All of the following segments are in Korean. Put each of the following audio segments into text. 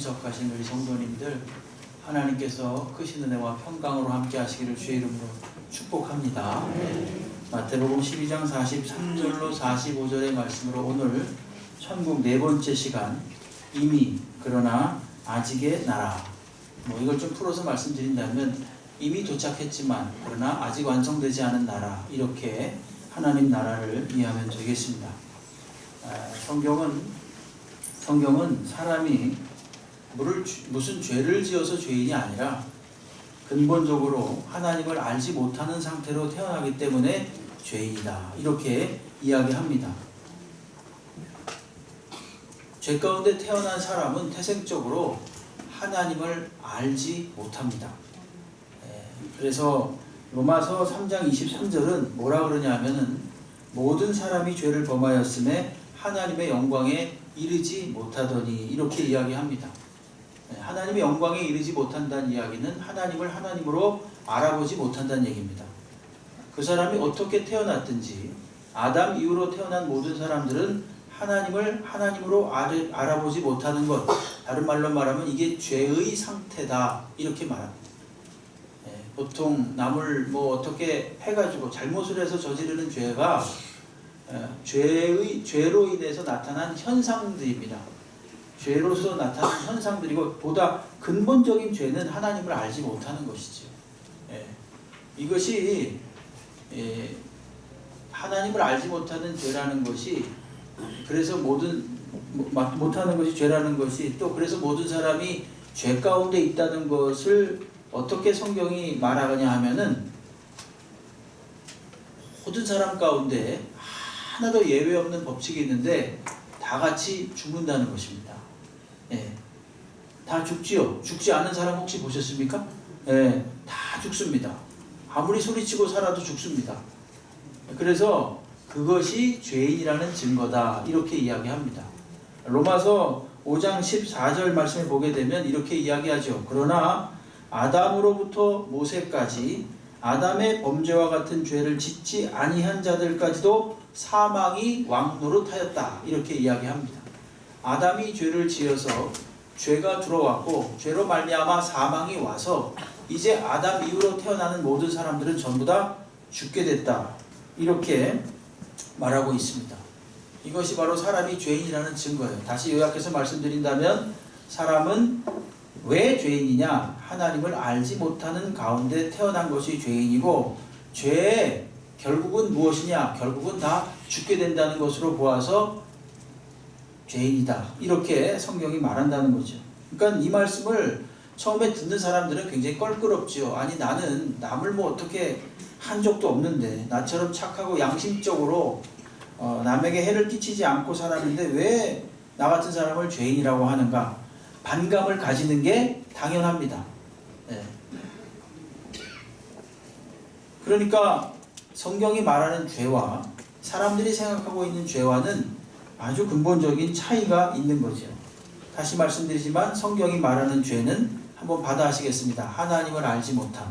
참석하신 우리 성도님들, 하나님께서 크신 은혜와 평강으로 함께 하시기를 주의 이름으로 축복합니다. 마태복음 12장 43절로 45절의 말씀으로 오늘 천국 네 번째 시간, 이미 그러나 아직의 나라, 이걸 좀 풀어서 말씀드린다면 이미 도착했지만 그러나 아직 완성되지 않은 나라, 이렇게 하나님 나라를 이해하면 되겠습니다. 성경은 사람이 무슨 죄를 지어서 죄인이 아니라 근본적으로 하나님을 알지 못하는 상태로 태어나기 때문에 죄인이다, 이렇게 이야기합니다. 죄 가운데 태어난 사람은 태생적으로 하나님을 알지 못합니다. 그래서 로마서 3장 23절은 뭐라 그러냐면은 모든 사람이 죄를 범하였음에 하나님의 영광에 이르지 못하더니, 이렇게 이야기합니다. 하나님의 영광에 이르지 못한다는 이야기는 하나님을 하나님으로 알아보지 못한다는 얘기입니다. 그 사람이 어떻게 태어났든지 아담 이후로 태어난 모든 사람들은 하나님을 하나님으로 알아보지 못하는 것, 다른 말로 말하면 이게 죄의 상태다, 이렇게 말합니다. 보통 남을 어떻게 해가지고 잘못을 해서 저지르는 죄가 죄로 인해서 나타난 현상들입니다. 죄로서 나타난 현상들이고, 보다 근본적인 죄는 하나님을 알지 못하는 것이죠. 이것이 하나님을 알지 못하는 죄라는 것이, 그래서 못하는 것이 죄라는 것이, 또 그래서 모든 사람이 죄 가운데 있다는 것을 어떻게 성경이 말하느냐 하면은, 모든 사람 가운데 하나도 예외 없는 법칙이 있는데 다 같이 죽는다는 것입니다. 다 죽지요. 죽지 않은 사람 혹시 보셨습니까? 다 죽습니다. 아무리 소리치고 살아도 죽습니다. 그래서 그것이 죄인이라는 증거다, 이렇게 이야기합니다. 로마서 5장 14절 말씀을 보게 되면 이렇게 이야기하죠. 그러나 아담으로부터 모세까지 아담의 범죄와 같은 죄를 짓지 아니한 자들까지도 사망이 왕노릇하였다, 이렇게 이야기합니다. 아담이 죄를 지어서 죄가 들어왔고 죄로 말미암아 사망이 와서 이제 아담 이후로 태어나는 모든 사람들은 전부 다 죽게 됐다, 이렇게 말하고 있습니다. 이것이 바로 사람이 죄인이라는 증거예요. 다시 요약해서 말씀드린다면, 사람은 왜 죄인이냐? 하나님을 알지 못하는 가운데 태어난 것이 죄인이고, 죄의 결국은 무엇이냐? 결국은 다 죽게 된다는 것으로 보아서 죄인이다, 이렇게 성경이 말한다는 거죠. 그러니까 이 말씀을 처음에 듣는 사람들은 굉장히 껄끄럽죠. 아니, 나는 남을 어떻게 한 적도 없는데, 나처럼 착하고 양심적으로 남에게 해를 끼치지 않고 살았는데 왜 나 같은 사람을 죄인이라고 하는가? 반감을 가지는 게 당연합니다. 그러니까 성경이 말하는 죄와 사람들이 생각하고 있는 죄와는 아주 근본적인 차이가 있는 거죠. 다시 말씀드리지만 성경이 말하는 죄는 한번 받아하시겠습니다. 하나님을 알지 못함.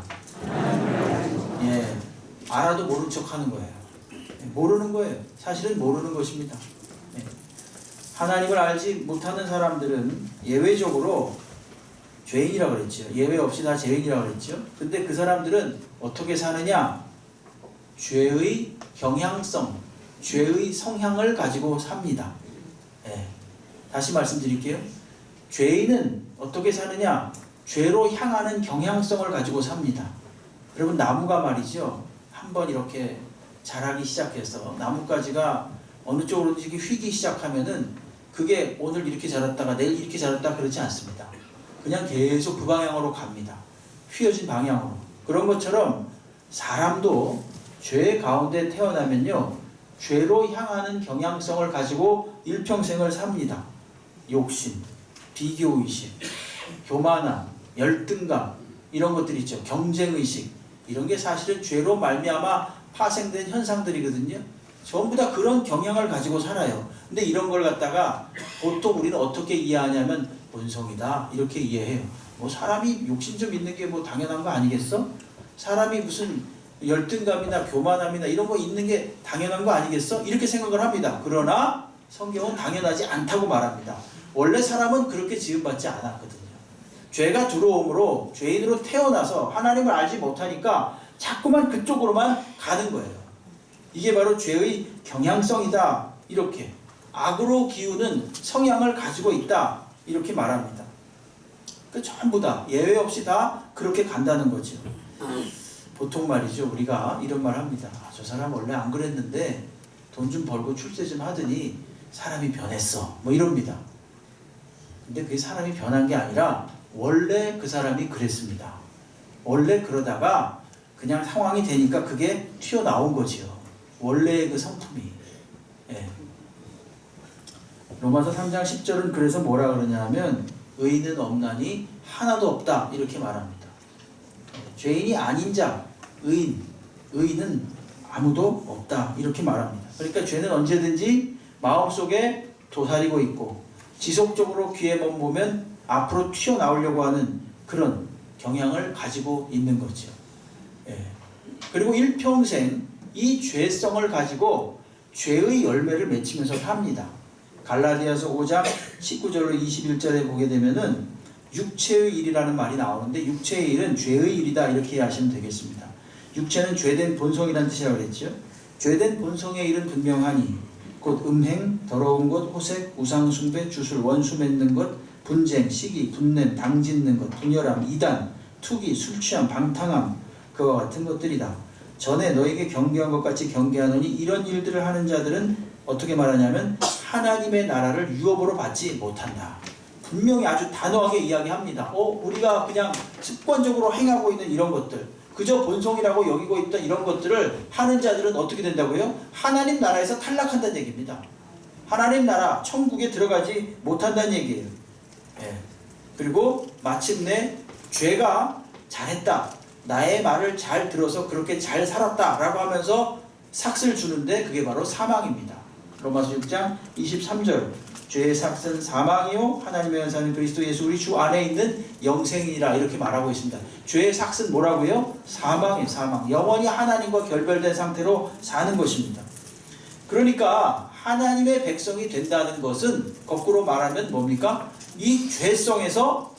알아도 모른 척 하는 거예요. 모르는 거예요. 사실은 모르는 것입니다. 하나님을 알지 못하는 사람들은 예외적으로 죄인이라고 그랬죠. 예외 없이 다 죄인이라고 그랬죠. 근데 그 사람들은 어떻게 사느냐? 죄의 경향성, 죄의 성향을 가지고 삽니다. 다시 말씀드릴게요. 죄인은 어떻게 사느냐? 죄로 향하는 경향성을 가지고 삽니다. 여러분, 나무가 말이죠, 한번 이렇게 자라기 시작해서 나뭇가지가 어느 쪽으로든지 휘기 시작하면은 그게 오늘 이렇게 자랐다가 내일 이렇게 자랐다 그러지 않습니다. 그냥 계속 그 방향으로 갑니다. 휘어진 방향으로. 그런 것처럼 사람도 죄 가운데 태어나면요, 죄로 향하는 경향성을 가지고 일평생을 삽니다. 욕심, 비교의식, 교만함, 열등감, 이런 것들 있죠. 경쟁의식, 이런 게 사실은 죄로 말미암아 파생된 현상들이거든요. 전부 다 그런 경향을 가지고 살아요. 근데 이런 걸 갖다가 보통 우리는 어떻게 이해하냐면 본성이다, 이렇게 이해해요. 사람이 욕심 좀 있는 게 당연한 거 아니겠어? 사람이 무슨 열등감이나 교만함이나 이런 거 있는 게 당연한 거 아니겠어? 이렇게 생각을 합니다. 그러나 성경은 당연하지 않다고 말합니다. 원래 사람은 그렇게 지음받지 않았거든요. 죄가 들어옴으로 죄인으로 태어나서 하나님을 알지 못하니까 자꾸만 그쪽으로만 가는 거예요. 이게 바로 죄의 경향성이다. 이렇게 악으로 기우는 성향을 가지고 있다. 이렇게 말합니다. 그 전부 다 예외 없이 다 그렇게 간다는 거죠. 보통 말이죠. 우리가 이런 말 합니다. 저 사람 원래 안 그랬는데 돈 좀 벌고 출세 좀 하더니 사람이 변했어. 뭐 이럽니다. 근데 그게 사람이 변한 게 아니라 원래 그 사람이 그랬습니다. 원래 그러다가 그냥 상황이 되니까 그게 튀어나온 거지요. 원래의 그 성품이. 예. 로마서 3장 10절은 그래서 뭐라 그러냐 하면 의인은 없나니 하나도 없다 이렇게 말합니다. 죄인이 아닌 자, 의인은 아무도 없다 이렇게 말합니다. 그러니까 죄는 언제든지 마음속에 도사리고 있고 지속적으로 귀에 머무면 앞으로 튀어나오려고 하는 그런 경향을 가지고 있는 거죠. 예. 그리고 일평생 이 죄성을 가지고 죄의 열매를 맺히면서 삽니다. 갈라디아서 5장 19절로 21절에 보게 되면은 육체의 일이라는 말이 나오는데 육체의 일은 죄의 일이다 이렇게 이해하시면 되겠습니다. 육체는 죄된 본성이라는 뜻이라고 그랬죠. 죄된 본성의 일은 분명하니 곧 음행, 더러운 것, 호색, 우상숭배, 주술, 원수 맺는 것, 분쟁, 시기, 분냄, 당짓는 것, 분열함, 이단, 투기, 술취함, 방탕함 그와 같은 것들이다. 전에 너에게 경계한 것 같이 경계하노니 이런 일들을 하는 자들은 어떻게 말하냐면 하나님의 나라를 유업으로 받지 못한다. 분명히 아주 단호하게 이야기합니다. 우리가 그냥 습관적으로 행하고 있는 이런 것들, 그저 본성이라고 여기고 있던 이런 것들을 하는 자들은 어떻게 된다고요? 하나님 나라에서 탈락한다는 얘기입니다. 하나님 나라, 천국에 들어가지 못한다는 얘기예요. 예. 그리고 마침내 죄가 잘했다. 나의 말을 잘 들어서 그렇게 잘 살았다 라고 하면서 삭슬 주는데 그게 바로 사망입니다. 로마서 6장 23절 죄의 삭은 사망이요 하나님의 연사는 그리스도 예수 우리 주 안에 있는 영생이라 이렇게 말하고 있습니다. 죄의 삭은 뭐라고요? 사망이에요. 사망. 영원히 하나님과 결별된 상태로 사는 것입니다. 그러니까 하나님의 백성이 된다는 것은 거꾸로 말하면 뭡니까? 이 죄성에서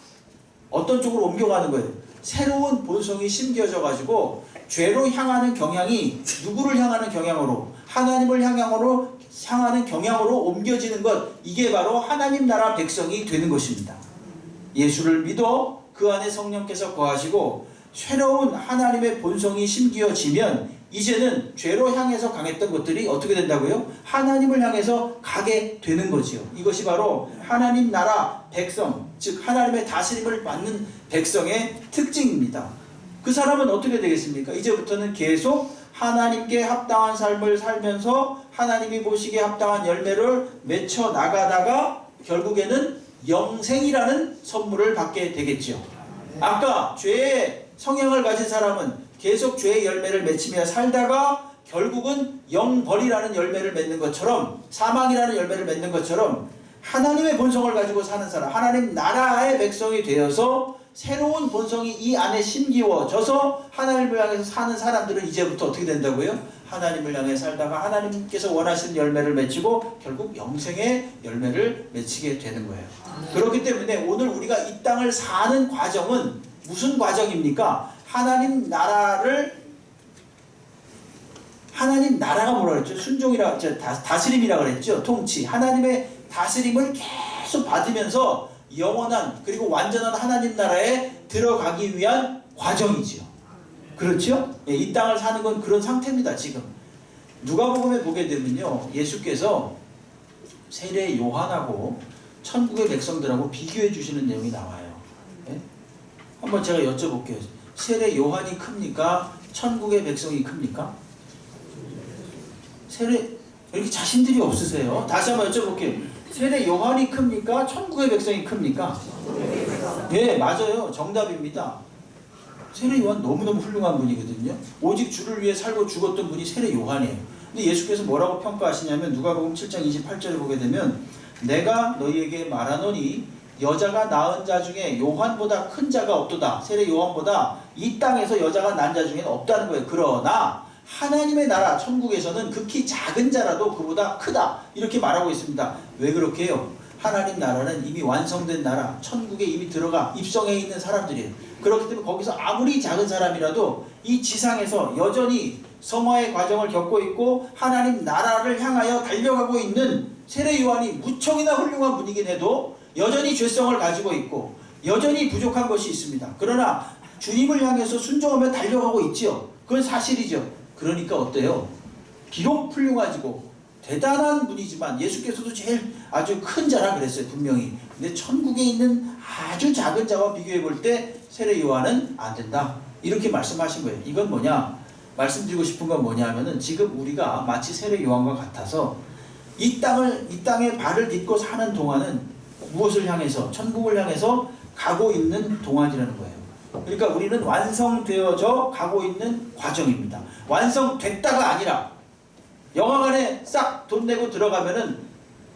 어떤 쪽으로 옮겨가는 거예요? 새로운 본성이 심겨져 가지고 죄로 향하는 경향이 누구를 향하는 경향으로? 하나님을 향하는 경향으로 옮겨지는 것, 이게 바로 하나님 나라 백성이 되는 것입니다. 예수를 믿어 그 안에 성령께서 거하시고 새로운 하나님의 본성이 심겨지면 이제는 죄로 향해서 강했던 것들이 어떻게 된다고요? 하나님을 향해서 가게 되는 거지요. 이것이 바로 하나님 나라 백성, 즉 하나님의 다스림을 받는 백성의 특징입니다. 그 사람은 어떻게 되겠습니까? 이제부터는 계속 하나님께 합당한 삶을 살면서 하나님이 보시기에 합당한 열매를 맺혀 나가다가 결국에는 영생이라는 선물을 받게 되겠죠. 아까 죄의 성향을 가진 사람은 계속 죄의 열매를 맺히며 살다가 결국은 영벌이라는 열매를 맺는 것처럼, 사망이라는 열매를 맺는 것처럼 하나님의 본성을 가지고 사는 사람, 하나님 나라의 백성이 되어서 새로운 본성이 이 안에 심기워져서 하나님을 향해서 사는 사람들은 이제부터 어떻게 된다고요? 하나님을 향해 살다가 하나님께서 원하시는 열매를 맺히고 결국 영생의 열매를 맺히게 되는 거예요. 그렇기 때문에 오늘 우리가 이 땅을 사는 과정은 무슨 과정입니까? 하나님 나라가 뭐라 그랬죠? 순종이라, 다스림이라 그랬죠? 통치. 하나님의 다스림을 계속 받으면서 영원한 그리고 완전한 하나님 나라에 들어가기 위한 과정이지요. 그렇죠? 예, 이 땅을 사는 건 그런 상태입니다. 지금 누가복음에 보게 되면요, 예수께서 세례 요한하고 천국의 백성들하고 비교해 주시는 내용이 나와요. 예? 한번 제가 여쭤볼게요. 세례 요한이 큽니까? 천국의 백성이 큽니까? 세례 이렇게 자신들이 없으세요? 다시 한번 여쭤볼게요. 세례 요한이 큽니까? 천국의 백성이 큽니까? 네, 맞아요. 정답입니다. 세례 요한 너무너무 훌륭한 분이거든요. 오직 주를 위해 살고 죽었던 분이 세례 요한이에요. 근데 예수께서 뭐라고 평가하시냐면 누가복음 7장 28절을 보게 되면 내가 너희에게 말하노니 여자가 낳은 자 중에 요한보다 큰 자가 없도다. 세례 요한보다 이 땅에서 여자가 낳은 자 중에는 없다는 거예요. 그러나 하나님의 나라 천국에서는 극히 작은 자라도 그보다 크다 이렇게 말하고 있습니다. 왜 그렇게 해요? 하나님 나라는 이미 완성된 나라, 천국에 이미 들어가 입성해 있는 사람들이에요. 그렇기 때문에 거기서 아무리 작은 사람이라도 이 지상에서 여전히 성화의 과정을 겪고 있고 하나님 나라를 향하여 달려가고 있는 세례 요한이 무척이나 훌륭한 분이긴 해도 여전히 죄성을 가지고 있고 여전히 부족한 것이 있습니다. 그러나 주님을 향해서 순종하며 달려가고 있지요. 그건 사실이죠. 그러니까 어때요? 비록 훌륭하지고 대단한 분이지만 예수께서도 제일 아주 큰 자라 그랬어요. 분명히. 근데 천국에 있는 아주 작은 자와 비교해 볼 때 세례 요한은 안 된다. 이렇게 말씀하신 거예요. 이건 뭐냐? 말씀드리고 싶은 건 뭐냐면은 지금 우리가 마치 세례 요한과 같아서 이 땅에 발을 딛고 사는 동안은 무엇을 향해서? 천국을 향해서 가고 있는 동안이라는 거예요. 그러니까 우리는 완성되어져 가고 있는 과정입니다. 완성됐다가 아니라 영화관에 싹 돈 내고 들어가면은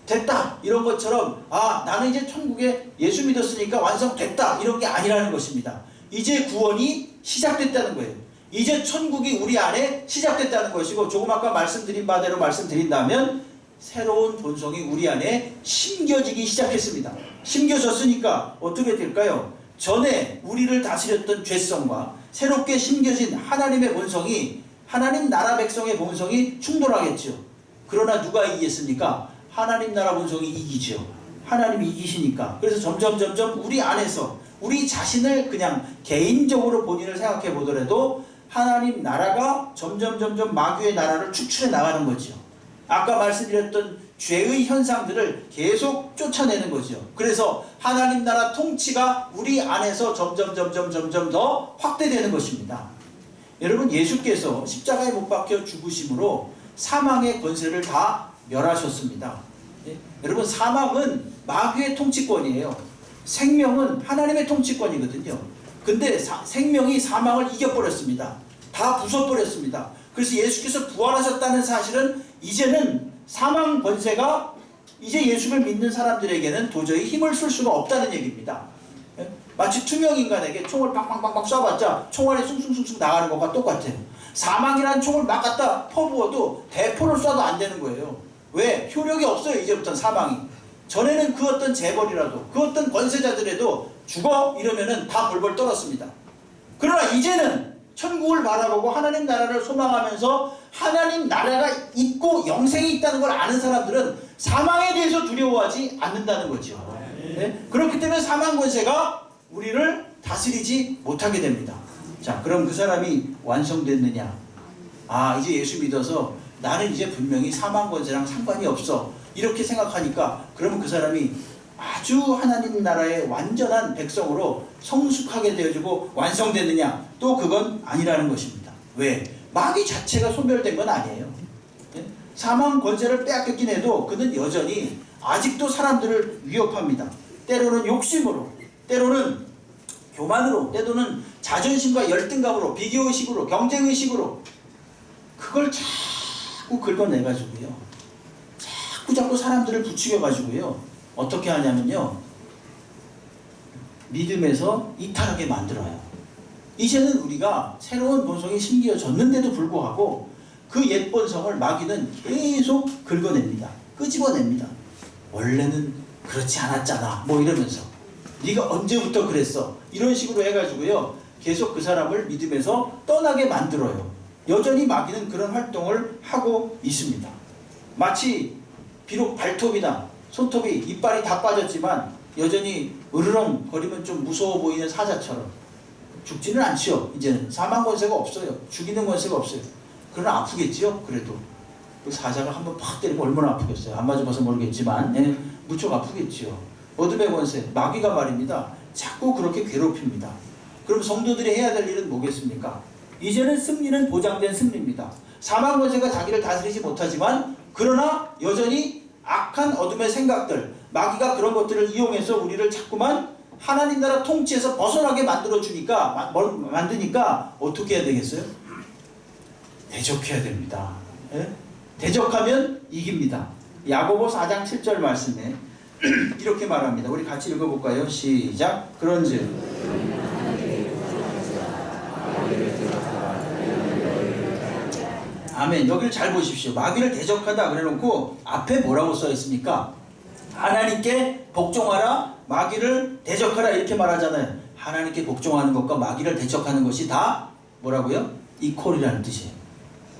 됐다 이런 것처럼 나는 이제 천국에 예수 믿었으니까 완성됐다 이런 게 아니라는 것입니다. 이제 구원이 시작됐다는 거예요. 이제 천국이 우리 안에 시작됐다는 것이고 조금 아까 말씀드린 바대로 말씀드린다면 새로운 본성이 우리 안에 심겨지기 시작했습니다. 심겨졌으니까 어떻게 될까요? 전에 우리를 다스렸던 죄성과 새롭게 심겨진 하나님의 본성이 하나님 나라 백성의 본성이 충돌하겠죠. 그러나 누가 이기겠습니까? 하나님 나라 본성이 이기죠. 하나님이 이기시니까. 그래서 점점 우리 안에서 우리 자신을 그냥 개인적으로 본인을 생각해 보더라도 하나님 나라가 점점 마귀의 나라를 축출해 나가는 거죠. 아까 말씀드렸던 죄의 현상들을 계속 쫓아내는 거죠. 그래서 하나님 나라 통치가 우리 안에서 점점 더 확대되는 것입니다. 여러분, 예수께서 십자가에 못 박혀 죽으심으로 사망의 권세를 다 멸하셨습니다. 예? 여러분, 사망은 마귀의 통치권이에요. 생명은 하나님의 통치권이거든요. 근데 생명이 사망을 이겨버렸습니다. 다 부숴버렸습니다. 그래서 예수께서 부활하셨다는 사실은 이제는 사망 권세가 이제 예수를 믿는 사람들에게는 도저히 힘을 쓸 수가 없다는 얘기입니다. 예? 마치 투명인간에게 총을 빵빵빵빵 쏴봤자 총알이 숭숭숭숭 나가는 것과 똑같아요. 사망이라는 총을 막 갖다 퍼부어도 대포를 쏴도 안 되는 거예요. 왜? 효력이 없어요. 이제부터는 사망이. 전에는 그 어떤 재벌이라도 그 어떤 권세자들에도 죽어 이러면은 다 벌벌 떨었습니다. 그러나 이제는 천국을 바라보고 하나님 나라를 소망하면서 하나님 나라가 있고 영생이 있다는 걸 아는 사람들은 사망에 대해서 두려워하지 않는다는 거죠. 네? 그렇기 때문에 사망 권세가 우리를 다스리지 못하게 됩니다. 자, 그럼 그 사람이 완성됐느냐? 이제 예수 믿어서 나는 이제 분명히 사망 권세랑 상관이 없어. 이렇게 생각하니까 그러면 그 사람이 아주 하나님 나라의 완전한 백성으로 성숙하게 되어지고 완성되느냐? 또 그건 아니라는 것입니다. 왜? 마귀 자체가 소멸된 건 아니에요. 사망 권세를 빼앗겼긴 해도 그는 여전히 아직도 사람들을 위협합니다. 때로는 욕심으로, 때로는 교만으로, 때로는 자존심과 열등감으로, 비교의식으로, 경쟁의식으로 그걸 자꾸 긁어내가지고요. 자꾸 사람들을 부추겨가지고요. 어떻게 하냐면요. 믿음에서 이탈하게 만들어요. 이제는 우리가 새로운 본성이 심겨졌는데도 불구하고 그 옛 본성을 마귀는 계속 긁어냅니다. 끄집어냅니다. 원래는 그렇지 않았잖아. 뭐 이러면서. 네가 언제부터 그랬어. 이런 식으로 해가지고요. 계속 그 사람을 믿음에서 떠나게 만들어요. 여전히 마귀는 그런 활동을 하고 있습니다. 마치 비록 발톱이나 손톱이 이빨이 다 빠졌지만 여전히 으르렁 거리면 좀 무서워 보이는 사자처럼 죽지는 않지요. 이제는 사망 권세가 없어요. 죽이는 권세가 없어요. 그러나 아프겠지요. 그래도 그 사자가 한번 팍 때리면 얼마나 아프겠어요. 안 맞아봐서 모르겠지만 무척 아프겠지요. 어둠의 권세, 마귀가 말입니다. 자꾸 그렇게 괴롭힙니다. 그럼 성도들이 해야 될 일은 뭐겠습니까? 이제는 승리는 보장된 승리입니다. 사망 권세가 자기를 다스리지 못하지만 그러나 여전히 악한 어둠의 생각들, 마귀가 그런 것들을 이용해서 우리를 자꾸만 하나님 나라 통치에서 벗어나게 만들어주니까, 만드니까 어떻게 해야 되겠어요? 대적해야 됩니다. 예? 대적하면 이깁니다. 야고보 4장 7절 말씀에 이렇게 말합니다. 우리 같이 읽어볼까요? 시작. 그런즉 아멘. 여기를 잘 보십시오. 마귀를 대적하다 그래놓고 앞에 뭐라고 써 있습니까? 하나님께 복종하라, 마귀를 대적하라 이렇게 말하잖아요. 하나님께 복종하는 것과 마귀를 대적하는 것이 다 뭐라고요? 이퀄이라는 뜻이에요.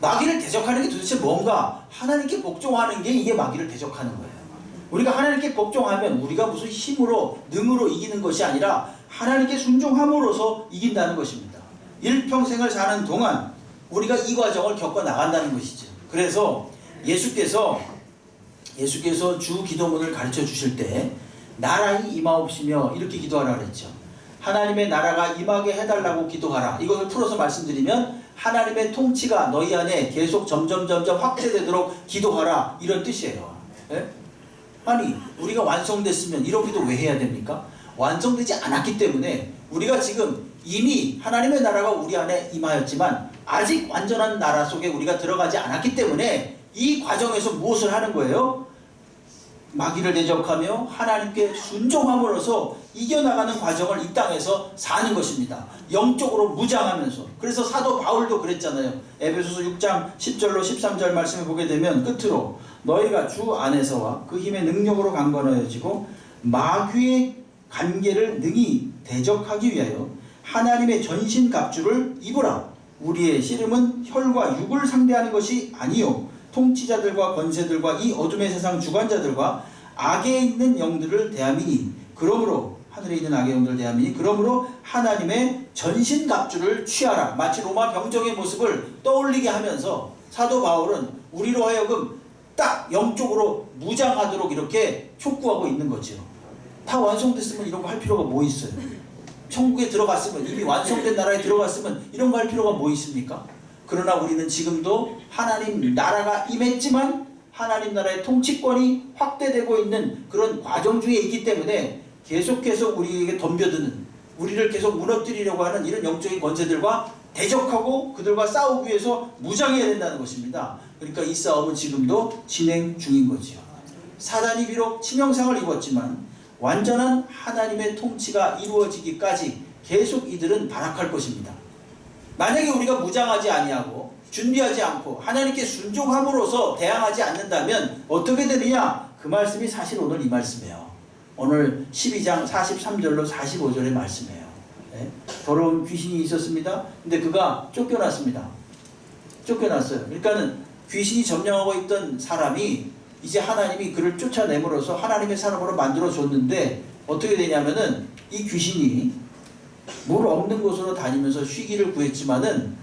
마귀를 대적하는 게 도대체 뭔가? 하나님께 복종하는 게 이게 마귀를 대적하는 거예요. 우리가 하나님께 복종하면 우리가 무슨 힘으로 능으로 이기는 것이 아니라 하나님께 순종함으로써 이긴다는 것입니다. 일평생을 사는 동안 우리가 이 과정을 겪어 나간다는 것이죠. 그래서 예수께서 주 기도문을 가르쳐 주실 때 나라의 임하옵시며 이렇게 기도하라 그랬죠. 하나님의 나라가 임하게 해달라고 기도하라. 이것을 풀어서 말씀드리면 하나님의 통치가 너희 안에 계속 점점 확대되도록 기도하라 이런 뜻이에요. 예? 아니 우리가 완성됐으면 이런 기도 왜 해야 됩니까? 완성되지 않았기 때문에 우리가 지금 이미 하나님의 나라가 우리 안에 임하였지만 아직 완전한 나라 속에 우리가 들어가지 않았기 때문에 이 과정에서 무엇을 하는 거예요? 마귀를 대적하며 하나님께 순종함으로써 이겨나가는 과정을 이 땅에서 사는 것입니다. 영적으로 무장하면서. 그래서 사도 바울도 그랬잖아요. 에베소서 6장 10절로 13절 말씀을 보게 되면 끝으로 너희가 주 안에서와 그 힘의 능력으로 강건하여지고 마귀의 관계를 능히 대적하기 위하여 하나님의 전신 갑주를 입으라. 우리의 씨름은 혈과 육을 상대하는 것이 아니요 통치자들과 권세들과 이 어둠의 세상 주관자들과 악에 있는 영들을 대함이니 그러므로 하늘에 있는 악의 영들을 대함이니 그러므로 하나님의 전신 갑주를 취하라. 마치 로마 병정의 모습을 떠올리게 하면서 사도 바울은 우리로 하여금 딱 영적으로 무장하도록 이렇게 촉구하고 있는 거죠. 다 완성됐으면 이런 거 할 필요가 뭐 있어요? 천국에 들어갔으면 이미 완성된 나라에 들어갔으면 이런 거 할 필요가 뭐 있습니까? 그러나 우리는 지금도 하나님 나라가 임했지만 하나님 나라의 통치권이 확대되고 있는 그런 과정 중에 있기 때문에 계속해서 우리에게 덤벼드는 우리를 계속 무너뜨리려고 하는 이런 영적인 권세들과 대적하고 그들과 싸우기 위해서 무장해야 된다는 것입니다. 그러니까 이 싸움은 지금도 진행 중인 거죠. 사단이 비록 치명상을 입었지만 완전한 하나님의 통치가 이루어지기까지 계속 이들은 발악할 것입니다. 만약에 우리가 무장하지 아니하고 준비하지 않고 하나님께 순종함으로써 대항하지 않는다면 어떻게 되느냐? 그 말씀이 사실 오늘 이 말씀이에요. 오늘 12장 43절로 45절의 말씀이에요. 네? 더러운 귀신이 있었습니다. 근데 그가 쫓겨났습니다. 쫓겨났어요. 그러니까는 귀신이 점령하고 있던 사람이 이제 하나님이 그를 쫓아내므로써 하나님의 사람으로 만들어줬는데 어떻게 되냐면은 이 귀신이 물 없는 곳으로 다니면서 쉬기를 구했지만은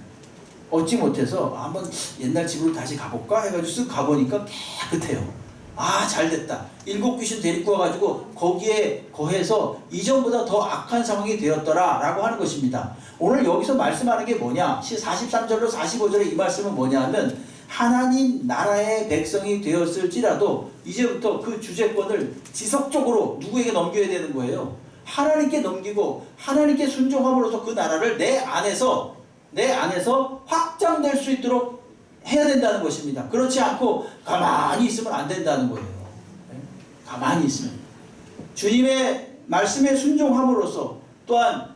얻지 못해서 한번 옛날 집으로 다시 가볼까 해가지고 쓱 가보니까 깨끗해요. 아 잘됐다. 7 귀신 데리고 와가지고 거기에 거해서 이전보다 더 악한 상황이 되었더라 라고 하는 것입니다. 오늘 여기서 말씀하는 게 뭐냐? 43절로 45절의 이 말씀은 뭐냐 하면 하나님 나라의 백성이 되었을지라도 이제부터 그 주재권을 지속적으로 누구에게 넘겨야 되는 거예요? 하나님께 넘기고 하나님께 순종함으로써 그 나라를 내 안에서 확장될 수 있도록 해야 된다는 것입니다. 그렇지 않고 가만히 있으면 안 된다는 거예요. 가만히 있으면 주님의 말씀에 순종함으로써 또한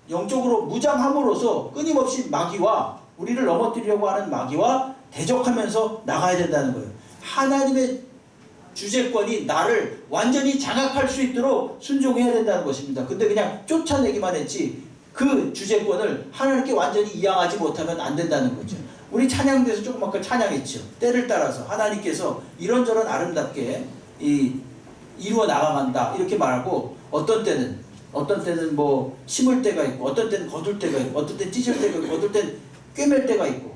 영적으로 무장함으로써 끊임없이 마귀와 우리를 넘어뜨리려고 하는 마귀와 대적하면서 나가야 된다는 거예요. 하나님의 주재권이 나를 완전히 장악할 수 있도록 순종해야 된다는 것입니다. 근데 그냥 쫓아내기만 했지 그 주재권을 하나님께 완전히 이양하지 못하면 안 된다는 거죠. 우리 찬양대에서 조금 아까 찬양했죠. 때를 따라서 하나님께서 이런저런 아름답게 이루어 나가간다 이렇게 말하고 어떤 때는 뭐 심을 때가 있고 어떤 때는 거둘 때가 있고 어떤 때는 찢을 때가 있고 어떤 때는 꿰맬 때가 있고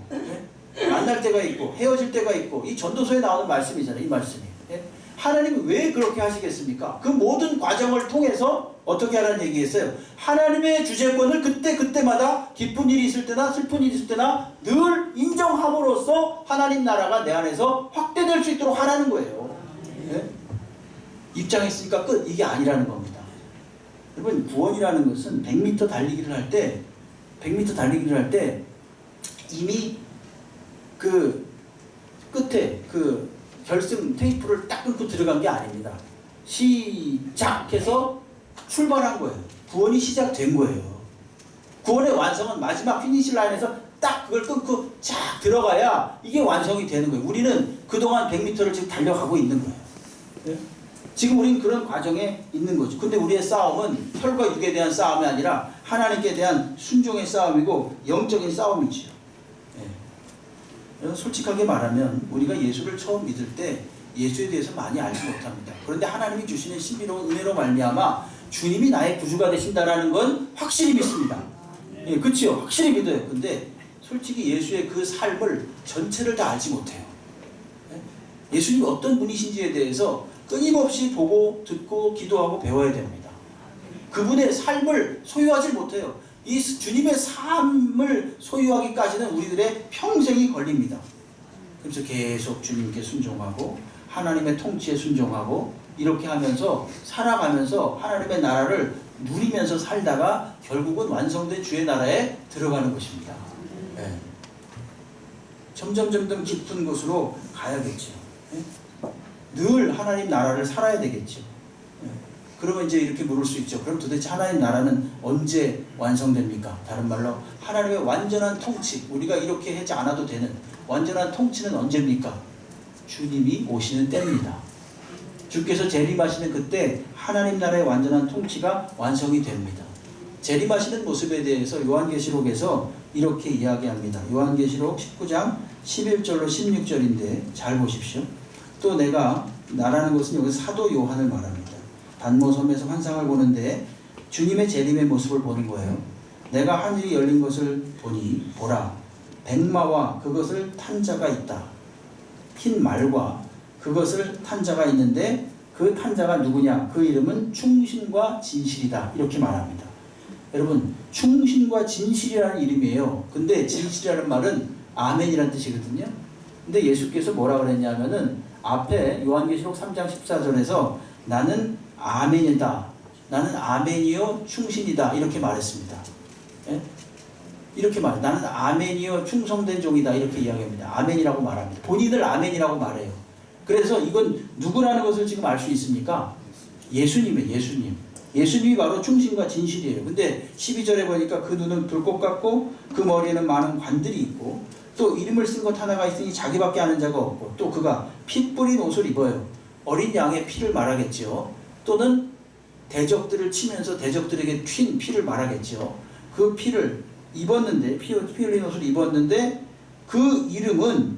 만날 때가 있고 헤어질 때가 있고 이 전도서에 나오는 말씀이잖아요. 이 말씀이. 하나님이 왜 그렇게 하시겠습니까? 그 모든 과정을 통해서 어떻게 하라는 얘기겠어요? 하나님의 주재권을 그때마다 기쁜 일이 있을 때나 슬픈 일이 있을 때나 늘 인정함으로써 하나님 나라가 내 안에서 확대될 수 있도록 하라는 거예요. 네? 입장했으니까 끝. 이게 아니라는 겁니다. 여러분 구원이라는 것은 100m 달리기를 할 때 이미 그 끝에 그 결승 테이프를 딱 끊고 들어간 게 아닙니다. 시작해서 출발한 거예요. 구원이 시작된 거예요. 구원의 완성은 마지막 피니시 라인에서 딱 그걸 끊고 쫙 들어가야 이게 완성이 되는 거예요. 우리는 그동안 100m를 지금 달려가고 있는 거예요. 네? 지금 우리는 그런 과정에 있는 거죠. 근데 우리의 싸움은 혈과 육에 대한 싸움이 아니라 하나님께 대한 순종의 싸움이고 영적인 싸움이지요. 예. 솔직하게 말하면 우리가 예수를 처음 믿을 때 예수에 대해서 많이 알지 못합니다. 그런데 하나님이 주시는 신비로운 은혜로 말미암아 주님이 나의 구주가 되신다라는 건 확실히 믿습니다. 예, 그렇죠. 확실히 믿어요. 근데 솔직히 예수의 그 삶을 전체를 다 알지 못해요. 예? 예수님이 어떤 분이신지에 대해서 끊임없이 보고 듣고 기도하고 배워야 됩니다. 그분의 삶을 소유하지 못해요. 이 주님의 삶을 소유하기까지는 우리들의 평생이 걸립니다. 그래서 계속 주님께 순종하고 하나님의 통치에 순종하고 이렇게 하면서 살아가면서 하나님의 나라를 누리면서 살다가 결국은 완성된 주의 나라에 들어가는 것입니다. 네. 점점 깊은 곳으로 가야겠죠. 네? 늘 하나님 나라를 살아야 되겠죠. 네. 그러면 이제 이렇게 물을 수 있죠. 그럼 도대체 하나님 나라는 언제 완성됩니까? 다른 말로 하나님의 완전한 통치, 우리가 이렇게 하지 않아도 되는 완전한 통치는 언제입니까? 주님이 오시는 때입니다. 주께서 재림하시는 그때 하나님 나라의 완전한 통치가 완성이 됩니다. 재림하시는 모습에 대해서 요한계시록에서 이렇게 이야기합니다. 요한계시록 19장 11절로 16절인데 잘 보십시오. 또 내가 나라는 것은 여기 사도 요한을 말합니다. 단모섬에서 환상을 보는데 주님의 재림의 모습을 보는 거예요. 내가 하늘이 열린 것을 보니 보라 백마와 그것을 탄 자가 있다. 흰 말과 그것을 탄 자가 있는데 그 탄 자가 누구냐? 그 이름은 충신과 진실이다. 이렇게 말합니다. 여러분, 충신과 진실이라는 이름이에요. 근데 진실이라는 말은 아멘이라는 뜻이거든요. 근데 예수께서 뭐라 그랬냐면은 앞에 요한계시록 3장 14절에서 나는 아멘이다. 나는 아멘이요 충신이다. 이렇게 말했습니다. 예? 이렇게 말해요. 나는 아멘이요 충성된 종이다. 이렇게 이야기합니다. 아멘이라고 말합니다. 본인을 아멘이라고 말해요. 그래서 이건 누구라는 것을 지금 알 수 있습니까? 예수님이에요. 예수님. 예수님이 바로 충신과 진실이에요. 근데 12절에 보니까 그 눈은 불꽃 같고 그 머리에는 많은 관들이 있고 또 이름을 쓴 것 하나가 있으니 자기밖에 아는 자가 없고 또 그가 피 뿌린 옷을 입어요. 어린 양의 피를 말하겠죠. 또는 대적들을 치면서 대적들에게 튄 피를 말하겠죠. 그 피를 입었는데 피 흘린 옷을 입었는데 그 이름은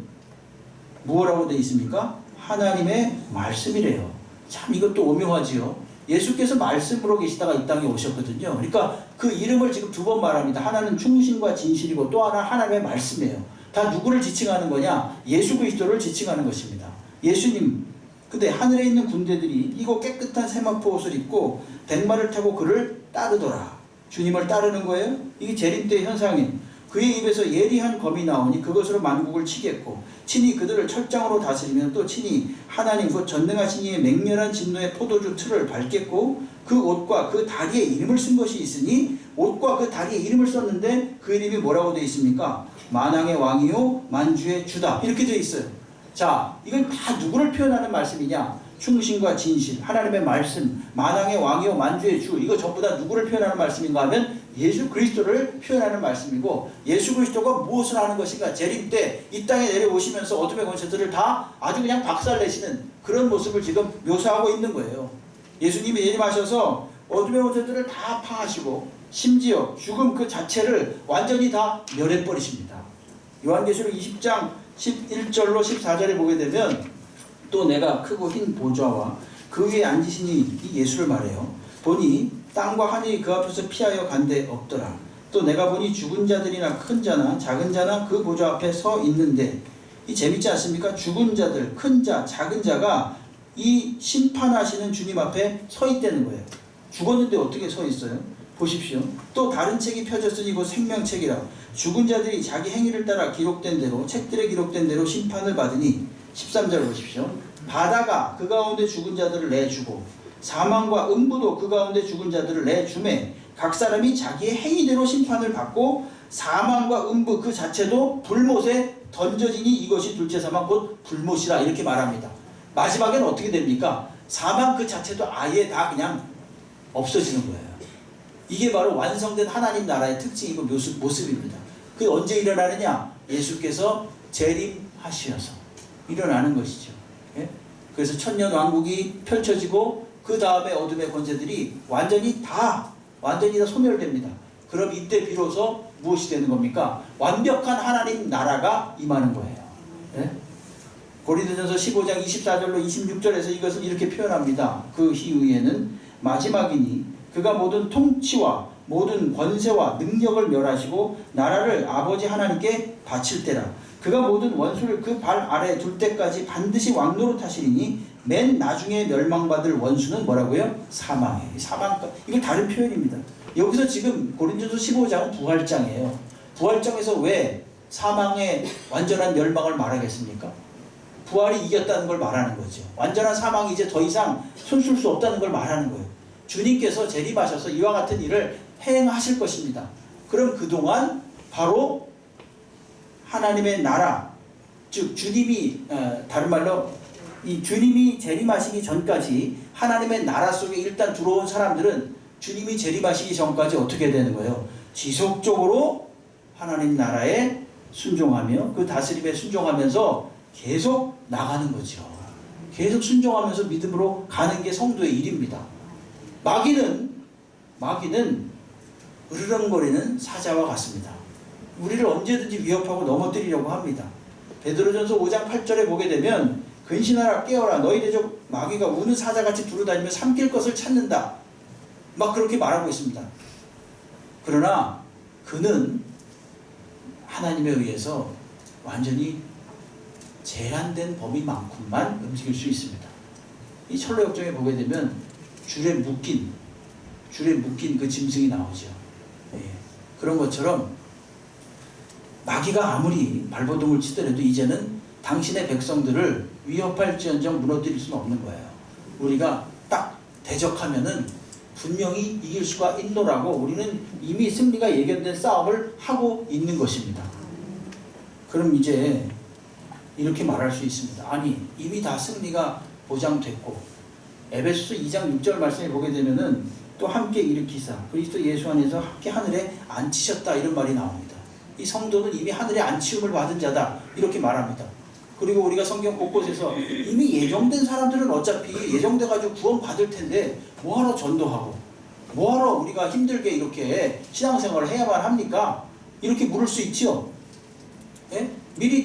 뭐라고 되어 있습니까? 하나님의 말씀이래요. 참 이것도 오묘하지요. 예수께서 말씀으로 계시다가 이 땅에 오셨거든요. 그러니까 그 이름을 지금 두 번 말합니다. 하나는 충신과 진실이고 또 하나 하나님의 말씀이에요. 다 누구를 지칭하는 거냐? 예수 그리스도를 지칭하는 것입니다. 예수님. 근데 하늘에 있는 군대들이 이거 깨끗한 세마포 옷을 입고 백마를 타고 그를 따르더라. 주님을 따르는 거예요. 이게 재림 때 현상이에요. 그의 입에서 예리한 검이 나오니 그것으로 만국을 치겠고 친히 그들을 철장으로 다스리면 또 친히 하나님 곧 전능하신 이의 맹렬한 진노의 포도주 틀을 밟겠고 그 옷과 그 다리에 이름을 쓴 것이 있으니 옷과 그 다리에 이름을 썼는데 그 이름이 뭐라고 되어 있습니까? 만왕의 왕이요 만주의 주다. 이렇게 되어 있어요. 자, 이건 다 누구를 표현하는 말씀이냐? 충신과 진실, 하나님의 말씀, 만왕의 왕이요 만주의 주, 이거 전부 다 누구를 표현하는 말씀인가 하면 예수 그리스도를 표현하는 말씀이고 예수 그리스도가 무엇을 하는 것인가? 재림 때 이 땅에 내려오시면서 어둠의 권세들을 다 아주 그냥 박살내시는 그런 모습을 지금 묘사하고 있는 거예요. 예수님이 예림하셔서 어둠의 권세들을 다 파하시고 심지어 죽음 그 자체를 완전히 다 멸해버리십니다. 요한계시록 20장 11절로 14절에 보게 되면 또 내가 크고 흰 보좌와 그 위에 앉으시니 이 예수를 말해요. 보니 땅과 하늘이 그 앞에서 피하여 간데 없더라. 또 내가 보니 죽은 자들이나 큰 자나 작은 자나 그 보좌 앞에 서 있는데 이 재밌지 않습니까? 죽은 자들, 큰 자, 작은 자가 이 심판하시는 주님 앞에 서 있다는 거예요. 죽었는데 어떻게 서 있어요? 보십시오. 또 다른 책이 펴졌으니 곧 생명책이라 죽은 자들이 자기 행위를 따라 기록된 대로 책들에 기록된 대로 심판을 받으니 13절 보십시오. 바다가 그 가운데 죽은 자들을 내주고 사망과 음부도 그 가운데 죽은 자들을 내주매 각 사람이 자기의 행위대로 심판을 받고 사망과 음부 그 자체도 불못에 던져지니 이것이 둘째 사망 곧 불못이라 이렇게 말합니다. 마지막에는 어떻게 됩니까? 사망 그 자체도 아예 다 그냥 없어지는 거예요. 이게 바로 완성된 하나님 나라의 특징이고 모습입니다. 그게 언제 일어나느냐? 예수께서 재림하시어서 일어나는 것이죠. 예? 그래서 천년 왕국이 펼쳐지고 그 다음에 어둠의 권세들이 완전히 다 소멸됩니다. 그럼 이때 비로소 무엇이 되는 겁니까? 완벽한 하나님 나라가 임하는 거예요. 네? 고린도전서 15장 24절로 26절에서 이것을 이렇게 표현합니다. 그 이후에는 마지막이니 그가 모든 통치와 모든 권세와 능력을 멸하시고 나라를 아버지 하나님께 바칠 때라. 그가 모든 원수를 그 발 아래에 둘 때까지 반드시 왕노릇하시리니 맨 나중에 멸망받을 원수는 뭐라고요? 사망이에요. 이걸 다른 표현입니다. 여기서 지금 고린도전서 15장은 부활장이에요. 부활장에서 왜 사망의 완전한 멸망을 말하겠습니까? 부활이 이겼다는 걸 말하는 거죠. 완전한 사망이 이제 더 이상 손쓸 수 없다는 걸 말하는 거예요. 주님께서 재림하셔서 이와 같은 일을 행하실 것입니다. 그럼 그동안 바로 하나님의 나라, 즉 주님이 다른 말로 이 주님이 재림하시기 전까지 하나님의 나라 속에 일단 들어온 사람들은 주님이 재림하시기 전까지 어떻게 되는 거예요? 지속적으로 하나님 나라에 순종하며 그 다스림에 순종하면서 계속 나가는 거죠. 계속 순종하면서 믿음으로 가는 게 성도의 일입니다. 마귀는 으르렁거리는 사자와 같습니다. 우리를 언제든지 위협하고 넘어뜨리려고 합니다. 베드로전서 5장 8절에 보게 되면 근신하라 깨어라 너희 대적 마귀가 우는 사자같이 두루다니며 삼킬 것을 찾는다. 막 그렇게 말하고 있습니다. 그러나 그는 하나님에 의해서 완전히 제한된 범위만큼만 움직일 수 있습니다. 이 철로역정에 보게 되면 줄에 묶인 그 짐승이 나오죠. 예. 그런 것처럼 마귀가 아무리 발버둥을 치더라도 이제는 당신의 백성들을 위협할지언정 무너뜨릴 수는 없는 거예요. 우리가 딱 대적하면은 분명히 이길 수가 있노라고 우리는 이미 승리가 예견된 싸움을 하고 있는 것입니다. 그럼 이제 이렇게 말할 수 있습니다. 아니 이미 다 승리가 보장됐고 에베소서 2장 6절 말씀에 보게 되면은 또 함께 일으키사 그리스도 예수 안에서 함께 하늘에 앉히셨다 이런 말이 나옵니다. 이 성도는 이미 하늘에 앉히움을 받은 자다 이렇게 말합니다. 그리고 우리가 성경 곳곳에서 이미 예정된 사람들은 어차피 예정돼가지고 구원 받을 텐데 뭐하러 전도하고 뭐하러 우리가 힘들게 이렇게 신앙생활을 해야만 합니까? 이렇게 물을 수 있죠. 예? 이미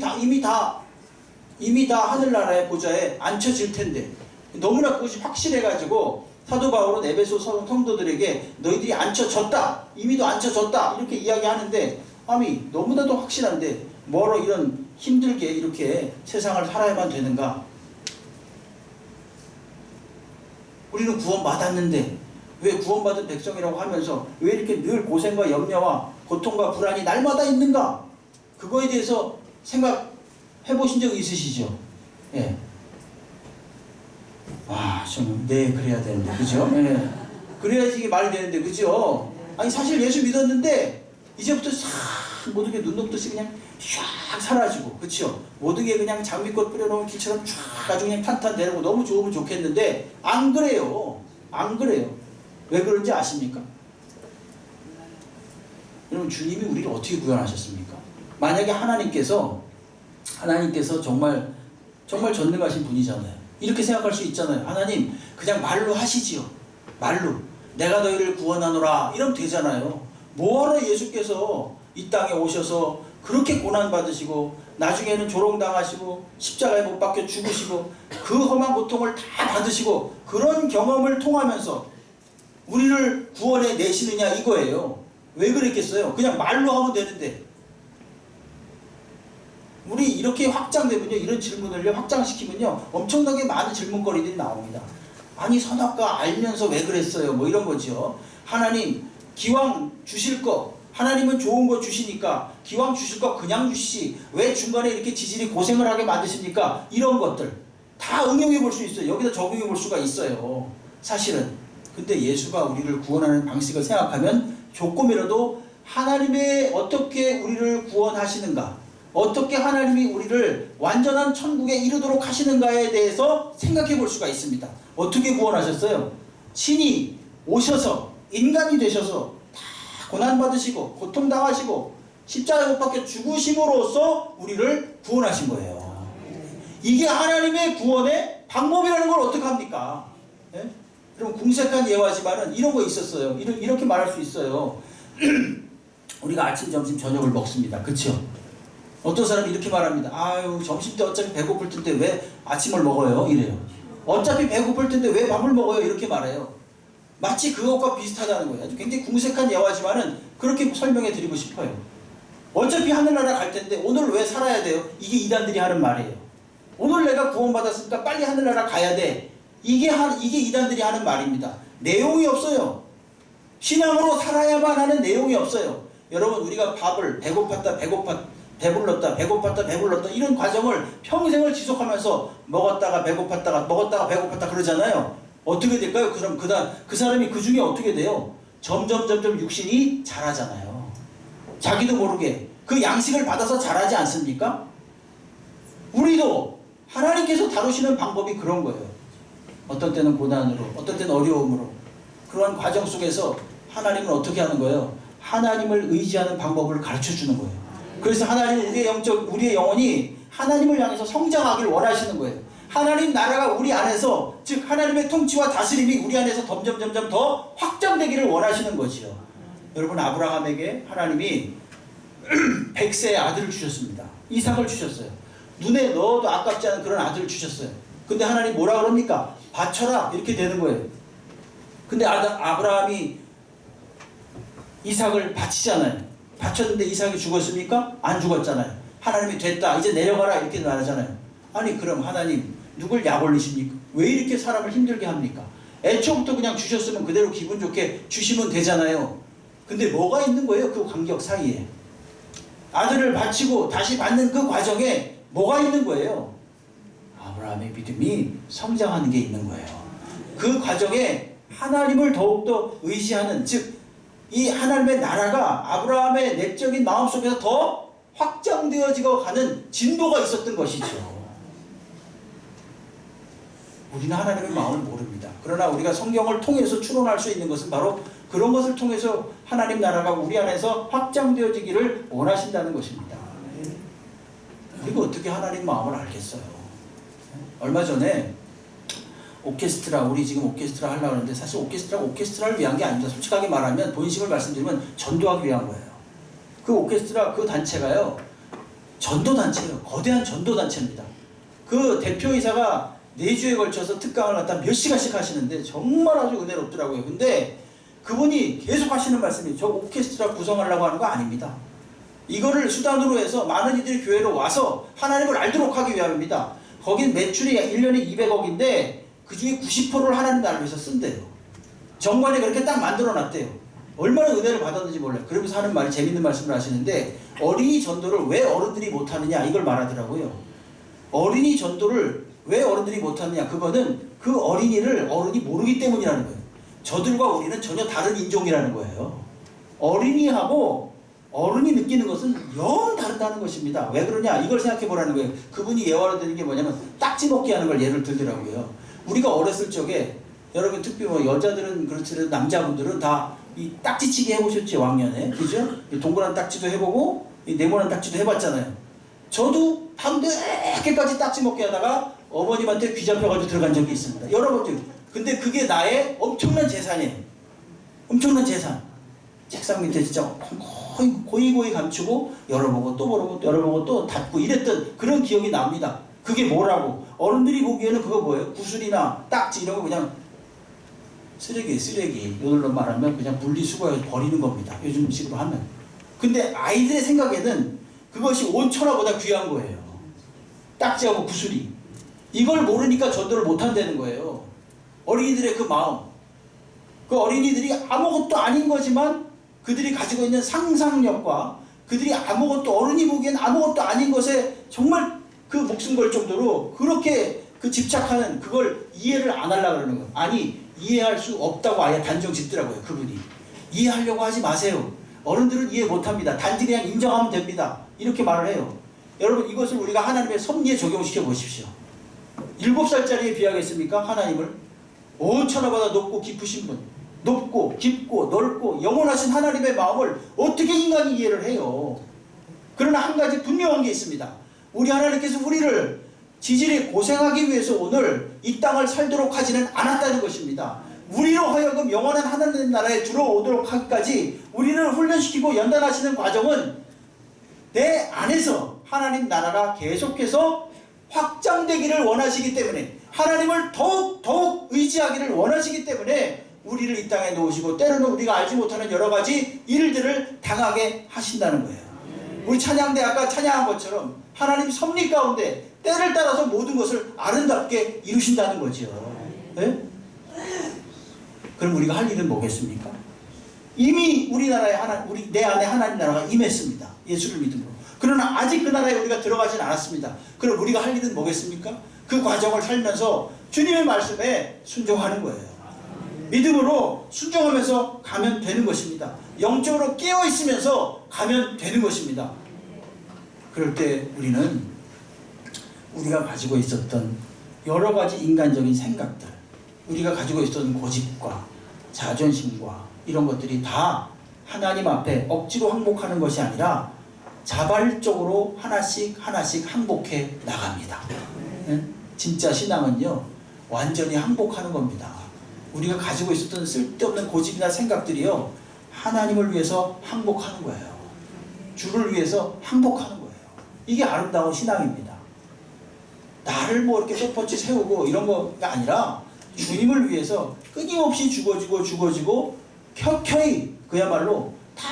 다 하늘나라의 보좌에 앉혀질 텐데 너무나 그것이 확실해가지고 사도 바울은 에베소 성도들에게 너희들이 앉혀졌다 이미도 앉혀졌다 이렇게 이야기하는데 아니 너무나도 확실한데 뭐로 이런 힘들게 이렇게 세상을 살아야만 되는가? 우리는 구원받았는데 왜 구원받은 백성이라고 하면서 왜 이렇게 늘 고생과 염려와 고통과 불안이 날마다 있는가? 그거에 대해서 생각해 보신 적 있으시죠? 예. 와, 좀 그래야 되는데, 그죠? 예. 그래야지 이게 말이 되는데, 그죠? 아니 사실 예수 믿었는데 이제부터 싹 모든 게 눈 녹듯이 그냥 쫙 사라지고, 그렇죠? 모든 게 그냥 장미꽃 뿌려놓은 길처럼 쫙 아주 그냥 탄탄대고 너무 좋으면 좋겠는데 안 그래요. 안 그래요. 왜 그런지 아십니까? 여러분 주님이 우리를 어떻게 구원하셨습니까? 만약에 하나님께서 정말 전능하신 분이잖아요. 이렇게 생각할 수 있잖아요. 하나님 그냥 말로 하시지요. 말로 내가 너희를 구원하노라 이러면 되잖아요. 뭐하러 예수께서 이 땅에 오셔서 그렇게 고난받으시고 나중에는 조롱당하시고 십자가에 못 박혀 죽으시고 그 험한 고통을 다 받으시고 그런 경험을 통하면서 우리를 구원해 내시느냐 이거예요. 왜 그랬겠어요? 그냥 말로 하면 되는데 우리 이렇게 확장되면요, 이런 질문을요 확장시키면요 엄청나게 많은 질문거리들이 나옵니다. 아니 선악과 알면서 왜 그랬어요? 뭐 이런 거죠. 하나님 기왕 주실 거 하나님은 좋은 거 주시니까 기왕 주실 거 그냥 주시지 왜 중간에 이렇게 지질이 고생을 하게 만드십니까? 이런 것들 다 응용해 볼 수 있어요. 여기다 적용해 볼 수가 있어요. 사실은. 근데 예수가 우리를 구원하는 방식을 생각하면 조금이라도 하나님의 어떻게 우리를 구원하시는가, 어떻게 하나님이 우리를 완전한 천국에 이르도록 하시는가에 대해서 생각해 볼 수가 있습니다. 어떻게 구원하셨어요? 신이 오셔서 인간이 되셔서 다 고난받으시고 고통당하시고 십자가에 못 박혀 죽으심으로써 우리를 구원하신 거예요. 이게 하나님의 구원의 방법이라는 걸 어떻게 합니까? 예? 그럼 궁색한 예화지만은 이런 거 있었어요. 이렇게 말할 수 있어요. 우리가 아침, 점심, 저녁을 먹습니다. 그쵸? 어떤 사람이 이렇게 말합니다. 아유, 점심 때 어차피 배고플 텐데 왜 아침을 먹어요? 이래요. 어차피 배고플 텐데 왜 밥을 먹어요? 이렇게 말해요. 마치 그것과 비슷하다는 거예요. 굉장히 궁색한 예화지만은 그렇게 설명해 드리고 싶어요. 어차피 하늘나라 갈 텐데 오늘 왜 살아야 돼요? 이게 이단들이 하는 말이에요. 오늘 내가 구원받았으니까 빨리 하늘나라 가야 돼. 이게 이단들이 하는 말입니다. 내용이 없어요. 신앙으로 살아야만 하는 내용이 없어요. 여러분, 우리가 밥을 배고팠다 배불렀다 이런 과정을 평생을 지속하면서 먹었다가 배고팠다 그러잖아요. 어떻게 될까요? 그럼 그 사람이 그 중에 어떻게 돼요? 점점 육신이 자라잖아요. 자기도 모르게 그 양식을 받아서 자라지 않습니까? 우리도 하나님께서 다루시는 방법이 그런 거예요. 어떤 때는 고난으로, 어떤 때는 어려움으로, 그러한 과정 속에서 하나님은 어떻게 하는 거예요? 하나님을 의지하는 방법을 가르쳐 주는 거예요. 그래서 하나님은 우리의 영혼이 하나님을 향해서 성장하길 원하시는 거예요. 하나님 나라가 우리 안에서, 즉 하나님의 통치와 다스림이 우리 안에서 점점 더 확장되기를 원하시는 거지요. 여러분, 아브라함에게 하나님이 100세의 아들을 주셨습니다. 이삭을 주셨어요. 눈에 넣어도 아깝지 않은 그런 아들을 주셨어요. 근데 하나님 뭐라 그럽니까? 바쳐라, 이렇게 되는 거예요. 근데 아브라함이 이삭을 바치잖아요. 바쳤는데 이삭이 죽었습니까? 안 죽었잖아요. 하나님이 됐다, 이제 내려가라, 이렇게 말하잖아요. 아니, 그럼 하나님 누굴 약 올리십니까? 왜 이렇게 사람을 힘들게 합니까? 애초부터 그냥 주셨으면 그대로 기분 좋게 주시면 되잖아요. 근데 뭐가 있는 거예요? 그 간격 사이에. 아들을 바치고 다시 받는 그 과정에 뭐가 있는 거예요? 아브라함의 믿음이 성장하는 게 있는 거예요. 그 과정에 하나님을 더욱더 의지하는, 즉 이 하나님의 나라가 아브라함의 내적인 마음속에서 더 확장되어지고 가는 진도가 있었던 것이죠. 우리는 하나님의 마음을 모릅니다. 그러나 우리가 성경을 통해서 추론할 수 있는 것은 바로 그런 것을 통해서 하나님 나라가 우리 안에서 확장되어지기를 원하신다는 것입니다. 그리고 어떻게 하나님 마음을 알겠어요? 얼마 전에 오케스트라, 우리 지금 오케스트라 하려고 하는데 사실 오케스트라를 위한 게 아닙니다. 솔직하게 말하면 본심을 말씀드리면 전도하기 위한 거예요. 그 오케스트라, 그 단체가요, 전도단체예요. 거대한 전도단체입니다. 그 대표이사가 4주에 걸쳐서 특강을 갖다 몇 시간씩 하시는데 정말 아주 은혜롭더라고요. 근데 그분이 계속 하시는 말씀이, 저 오케스트라 구성하려고 하는 거 아닙니다. 이거를 수단으로 해서 많은 이들이 교회로 와서 하나님을 알도록 하기 위함입니다. 거긴 매출이 1년에 200억인데 그 중에 90%를 하나님 나라를 위해서 쓴대요. 정관에 그렇게 딱 만들어 놨대요. 얼마나 은혜를 받았는지 몰라요. 그러면서 하는 말이 재밌는 말씀을 하시는데, 어린이 전도를 왜 어른들이 못하느냐, 이걸 말하더라고요. 어린이 전도를 왜 어른들이 못하느냐, 그거는 그 어린이를 어른이 모르기 때문이라는 거예요. 저들과 우리는 전혀 다른 인종이라는 거예요. 어린이하고 어른이 느끼는 것은 영 다르다는 것입니다. 왜 그러냐, 이걸 생각해 보라는 거예요. 그분이 예화로 드는 게 뭐냐면 딱지 먹기 하는 걸 예를 들더라고요. 우리가 어렸을 적에, 여러분 특히 여자들은 그렇지, 남자분들은 다 이 딱지치기 해보셨지, 왕년에. 그죠? 동그란 딱지도 해보고 이 네모난 딱지도 해봤잖아요. 저도 밤 늦게까지 딱지 먹게 하다가 어머님한테 귀 잡혀가지고 들어간 적이 있습니다. 여러분들, 근데 그게 나의 엄청난 재산이에요. 엄청난 재산. 책상 밑에 진짜 고이 감추고 열어보고 또 열어보고 또 닫고 이랬던 그런 기억이 납니다. 그게 뭐라고? 어른들이 보기에는 그거 뭐예요? 구슬이나 딱지 이런 거 그냥 쓰레기. 이걸로 말하면 그냥 분리수거해서 버리는 겁니다. 요즘 식으로 하면. 근데 아이들의 생각에는 그것이 온천하보다 귀한 거예요. 딱지하고 구슬이. 이걸 모르니까 전도를 못한다는 거예요. 어린이들의 그 마음. 그 어린이들이 아무것도 아닌 거지만 그들이 가지고 있는 상상력과 그들이 어른이 보기엔 아무것도 아닌 것에 정말 그 목숨 걸 정도로 그렇게 그 집착하는, 그걸 이해를 안 하려고 그러는 거예요. 아니, 이해할 수 없다고 아예 단정 짓더라고요, 그분이. 이해하려고 하지 마세요. 어른들은 이해 못합니다. 단지 그냥 인정하면 됩니다. 이렇게 말을 해요. 여러분, 이것을 우리가 하나님의 섭리에 적용시켜 보십시오. 7살짜리에 비하겠습니까? 하나님을. 온천하보다 높고 깊으신 분, 높고 깊고 넓고 영원하신 하나님의 마음을 어떻게 인간이 이해를 해요? 그러나 한 가지 분명한 게 있습니다. 우리 하나님께서 우리를 지질이 고생하기 위해서 오늘 이 땅을 살도록 하지는 않았다는 것입니다. 우리로 하여금 영원한 하나님 나라에 들어오도록 하기까지 우리를 훈련시키고 연단하시는 과정은 내 안에서 하나님 나라가 계속해서 확장되기를 원하시기 때문에, 하나님을 더욱 의지하기를 원하시기 때문에 우리를 이 땅에 놓으시고 때로는 우리가 알지 못하는 여러 가지 일들을 당하게 하신다는 거예요. 우리 찬양대 아까 찬양한 것처럼 하나님 섭리 가운데 때를 따라서 모든 것을 아름답게 이루신다는 거죠. 네? 그럼 우리가 할 일은 뭐겠습니까? 이미 우리나라에 내 안에 하나님 나라가 임했습니다. 예수를 믿음으로. 그러나 아직 그 나라에 우리가 들어가진 않았습니다. 그럼 우리가 할 일은 뭐겠습니까? 그 과정을 살면서 주님의 말씀에 순종하는 거예요. 믿음으로 순종하면서 가면 되는 것입니다. 영적으로 깨어 있으면서 가면 되는 것입니다. 그럴 때 우리는 우리가 가지고 있었던 여러 가지 인간적인 생각들, 우리가 가지고 있었던 고집과 자존심과 이런 것들이 다 하나님 앞에 억지로 항복하는 것이 아니라 자발적으로 하나씩 항복해 나갑니다. 진짜 신앙은요, 완전히 항복하는 겁니다. 우리가 가지고 있었던 쓸데없는 고집이나 생각들이요, 하나님을 위해서 항복하는 거예요. 주를 위해서 항복하는 거예요. 이게 아름다운 신앙입니다. 나를 뭐 이렇게 뻣뻣이 세우고 이런 거가 아니라 주님을 위해서 끊임없이 죽어지고 켜켜이 그야말로 다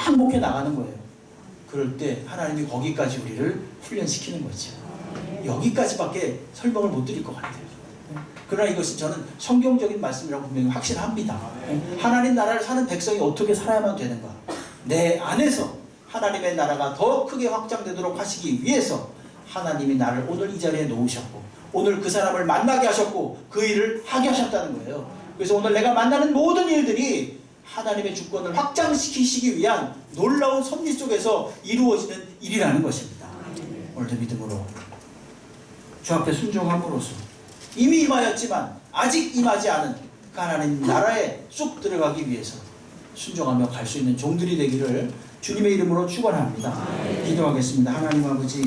항복해 나가는 거예요. 그럴 때 하나님이 거기까지 우리를 훈련시키는 거죠. 여기까지밖에 설명을 못 드릴 것 같아요. 그러나 이것은 저는 성경적인 말씀이라고 분명히 확신합니다. 하나님 나라를 사는 백성이 어떻게 살아야만 되는가? 내 안에서 하나님의 나라가 더 크게 확장되도록 하시기 위해서 하나님이 나를 오늘 이 자리에 놓으셨고, 오늘 그 사람을 만나게 하셨고, 그 일을 하게 하셨다는 거예요. 그래서 오늘 내가 만나는 모든 일들이 하나님의 주권을 확장시키시기 위한 놀라운 섭리 속에서 이루어지는 일이라는 것입니다. 오늘도 믿음으로 주 앞에 순종함으로써 이미 임하였지만 아직 임하지 않은 그 하나님 나라에 쑥 들어가기 위해서 순종하며 갈 수 있는 종들이 되기를 주님의 이름으로 축원합니다. 기도하겠습니다. 하나님 아버지,